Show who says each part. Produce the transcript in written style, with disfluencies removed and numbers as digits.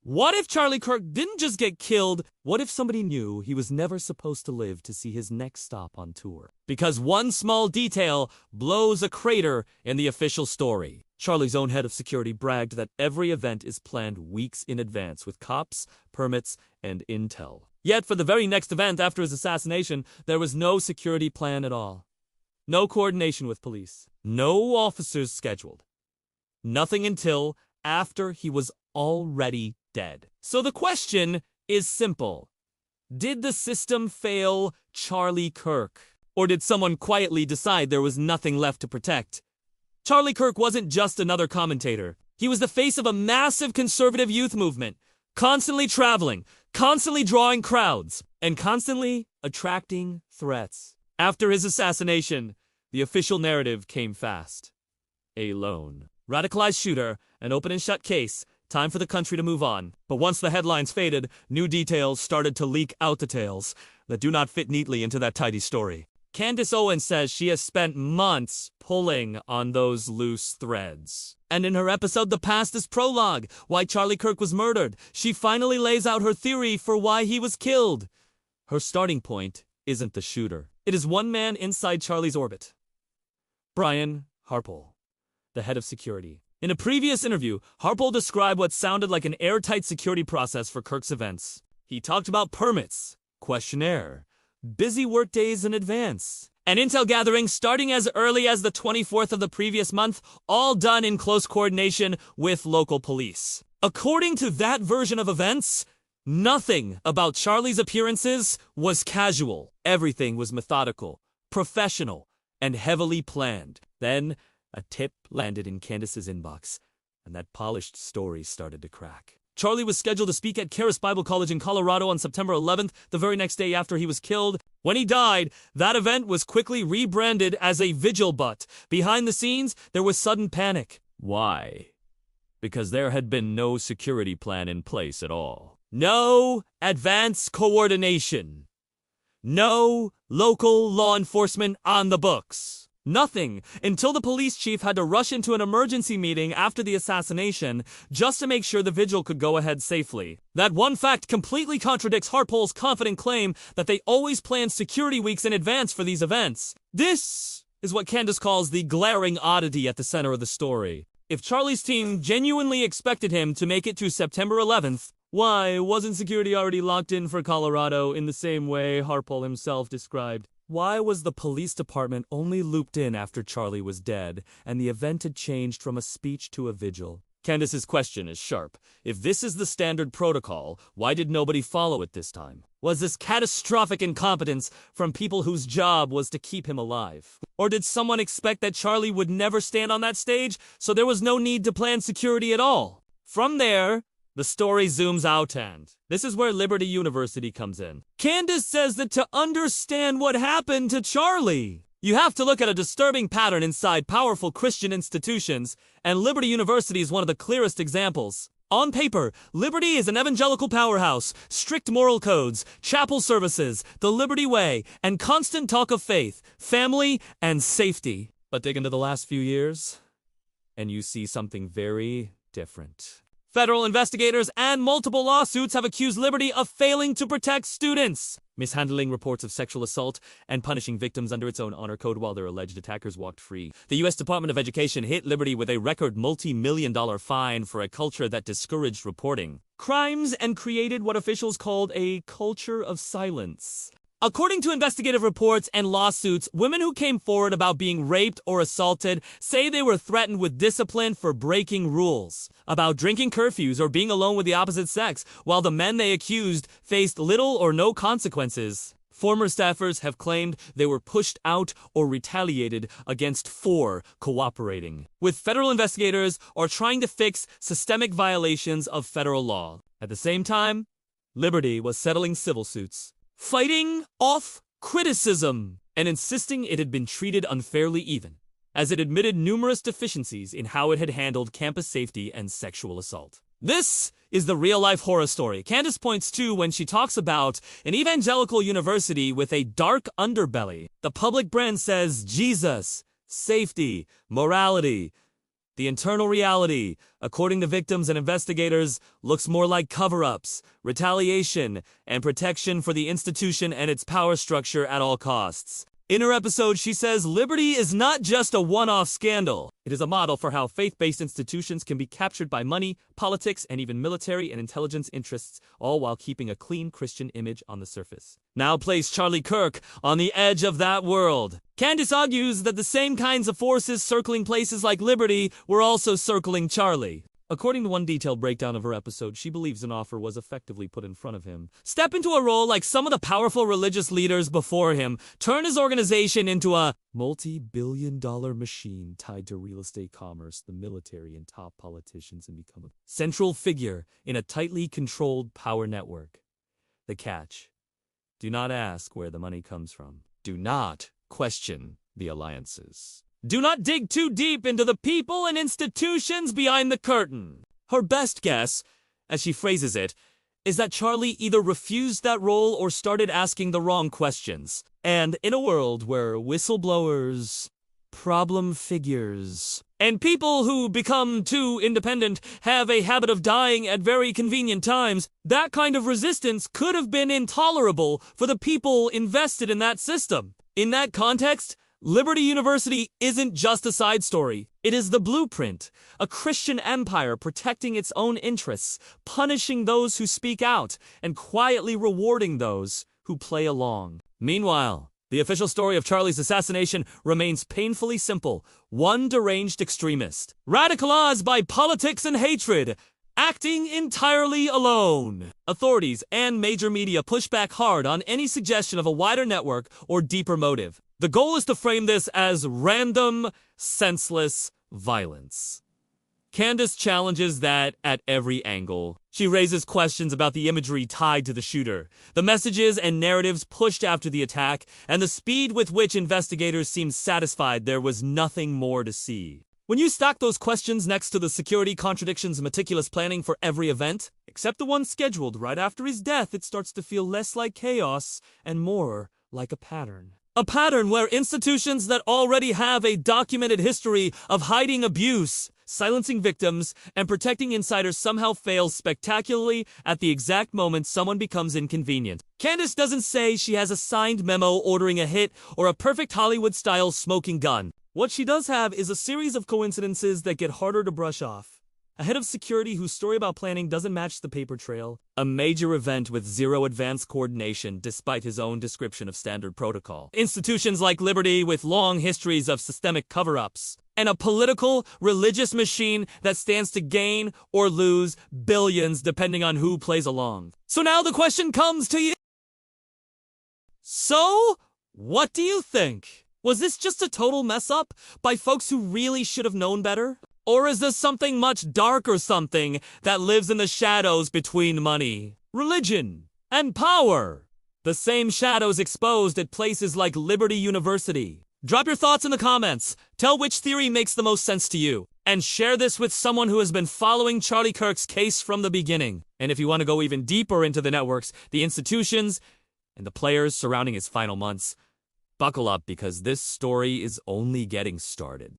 Speaker 1: What if Charlie Kirk didn't just get killed? What if somebody knew he was never supposed to live to see his next stop on tour? Because one small detail blows a crater in the official story. Charlie's own head of security bragged that every event is planned weeks in advance with cops, permits, and intel. Yet for the very next event after his assassination, there was no security plan at all. No coordination with police. No officers scheduled. Nothing until after he was already dead. So the question is simple. Did the system fail Charlie Kirk? Or did someone quietly decide there was nothing left to protect? Charlie Kirk wasn't just another commentator. He was the face of a massive conservative youth movement, constantly traveling, constantly drawing crowds, and constantly attracting threats. After his assassination, the official narrative came fast. A lone, radicalized shooter, an open and shut case, time for the country to move on. But once the headlines faded, new details started to leak out details that do not fit neatly into that tidy story. Candace Owens says she has spent months pulling on those loose threads. And in her episode The Past is Prologue, Why Charlie Kirk Was Murdered, she finally lays out her theory for why he was killed. Her starting point isn't the shooter. It is one man inside Charlie's orbit. Brian Harpole, the head of security. In a previous interview, Harpole described what sounded like an airtight security process for Kirk's events. He talked about permits, questionnaire, busy workdays in advance, and intel gathering starting as early as the 24th of the previous month, all done in close coordination with local police. According to that version of events, nothing about Charlie's appearances was casual. Everything was methodical, professional, and heavily planned. Then, a tip landed in Candace's inbox, and that polished story started to crack. Charlie was scheduled to speak at Charis Bible College in Colorado on September 11th, the very next day after he was killed. When he died, that event was quickly rebranded as a vigil, but behind the scenes, there was sudden panic. Why? Because there had been no security plan in place at all. No advance coordination. No local law enforcement on the books. Nothing, until the police chief had to rush into an emergency meeting after the assassination just to make sure the vigil could go ahead safely. That one fact completely contradicts Harpole's confident claim that they always planned security weeks in advance for these events. This is what Candace calls the glaring oddity at the center of the story. If Charlie's team genuinely expected him to make it to September 11th, why wasn't security already locked in for Colorado in the same way Harpole himself described? Why was the police department only looped in after Charlie was dead, and the event had changed from a speech to a vigil? Candace's question is sharp. If this is the standard protocol, why did nobody follow it this time? Was this catastrophic incompetence from people whose job was to keep him alive? Or did someone expect that Charlie would never stand on that stage, so there was no need to plan security at all? From there, the story zooms out, and this is where Liberty University comes in. Candace says that to understand what happened to Charlie, you have to look at a disturbing pattern inside powerful Christian institutions, and Liberty University is one of the clearest examples. On paper, Liberty is an evangelical powerhouse, strict moral codes, chapel services, the Liberty Way, and constant talk of faith, family, and safety. But dig into the last few years, and you see something very different. Federal investigators and multiple lawsuits have accused Liberty of failing to protect students, mishandling reports of sexual assault, and punishing victims under its own honor code while their alleged attackers walked free. The U.S. Department of Education hit Liberty with a record multi-million-dollar fine for a culture that discouraged reporting crimes and created what officials called a culture of silence. According to investigative reports and lawsuits, women who came forward about being raped or assaulted say they were threatened with discipline for breaking rules, about drinking curfews or being alone with the opposite sex, while the men they accused faced little or no consequences. Former staffers have claimed they were pushed out or retaliated against for cooperating, with federal investigators or trying to fix systemic violations of federal law. At the same time, Liberty was settling civil suits, fighting off criticism, and insisting it had been treated unfairly even, as it admitted numerous deficiencies in how it had handled campus safety and sexual assault. This is the real-life horror story Candace points to when she talks about an evangelical university with a dark underbelly. The public brand says Jesus, safety, morality, The internal reality, according to victims and investigators, looks more like cover-ups, retaliation, and protection for the institution and its power structure at all costs. In her episode, she says Liberty is not just a one-off scandal. It is a model for how faith-based institutions can be captured by money, politics, and even military and intelligence interests, all while keeping a clean Christian image on the surface. Now place Charlie Kirk on the edge of that world. Candace argues that the same kinds of forces circling places like Liberty were also circling Charlie. According to one detailed breakdown of her episode, she believes an offer was effectively put in front of him. Step into a role like some of the powerful religious leaders before him, turn his organization into a multi-billion-dollar machine tied to real estate commerce, the military, and top politicians, and become a central figure in a tightly controlled power network. The catch: do not ask where the money comes from. Do not question the alliances. Do not dig too deep into the people and institutions behind the curtain. Her best guess, as she phrases it, is that Charlie either refused that role or started asking the wrong questions. And in a world where whistleblowers, problem figures, and people who become too independent have a habit of dying at very convenient times, that kind of resistance could have been intolerable for the people invested in that system. In that context, Liberty University isn't just a side story. It is the blueprint, a Christian empire protecting its own interests, punishing those who speak out, and quietly rewarding those who play along. Meanwhile, the official story of Charlie's assassination remains painfully simple. One deranged extremist, radicalized by politics and hatred, acting entirely alone. Authorities and major media push back hard on any suggestion of a wider network or deeper motive. The goal is to frame this as random, senseless violence. Candace challenges that at every angle. She raises questions about the imagery tied to the shooter, the messages and narratives pushed after the attack, and the speed with which investigators seemed satisfied there was nothing more to see. When you stack those questions next to the security contradictions and meticulous planning for every event, except the one scheduled right after his death, it starts to feel less like chaos and more like a pattern. A pattern where institutions that already have a documented history of hiding abuse, silencing victims, and protecting insiders somehow fail spectacularly at the exact moment someone becomes inconvenient. Candace doesn't say she has a signed memo ordering a hit or a perfect Hollywood-style smoking gun. What she does have is a series of coincidences that get harder to brush off. A head of security whose story about planning doesn't match the paper trail. A major event with zero advanced coordination despite his own description of standard protocol. Institutions like Liberty with long histories of systemic cover-ups. And a political, religious machine that stands to gain or lose billions depending on who plays along. So now the question comes to you. So, what do you think? Was this just a total mess-up by folks who really should have known better? Or is this something much darker, something that lives in the shadows between money, religion, and power? The same shadows exposed at places like Liberty University. Drop your thoughts in the comments. Tell which theory makes the most sense to you. And share this with someone who has been following Charlie Kirk's case from the beginning. And if you want to go even deeper into the networks, the institutions, and the players surrounding his final months, buckle up because this story is only getting started.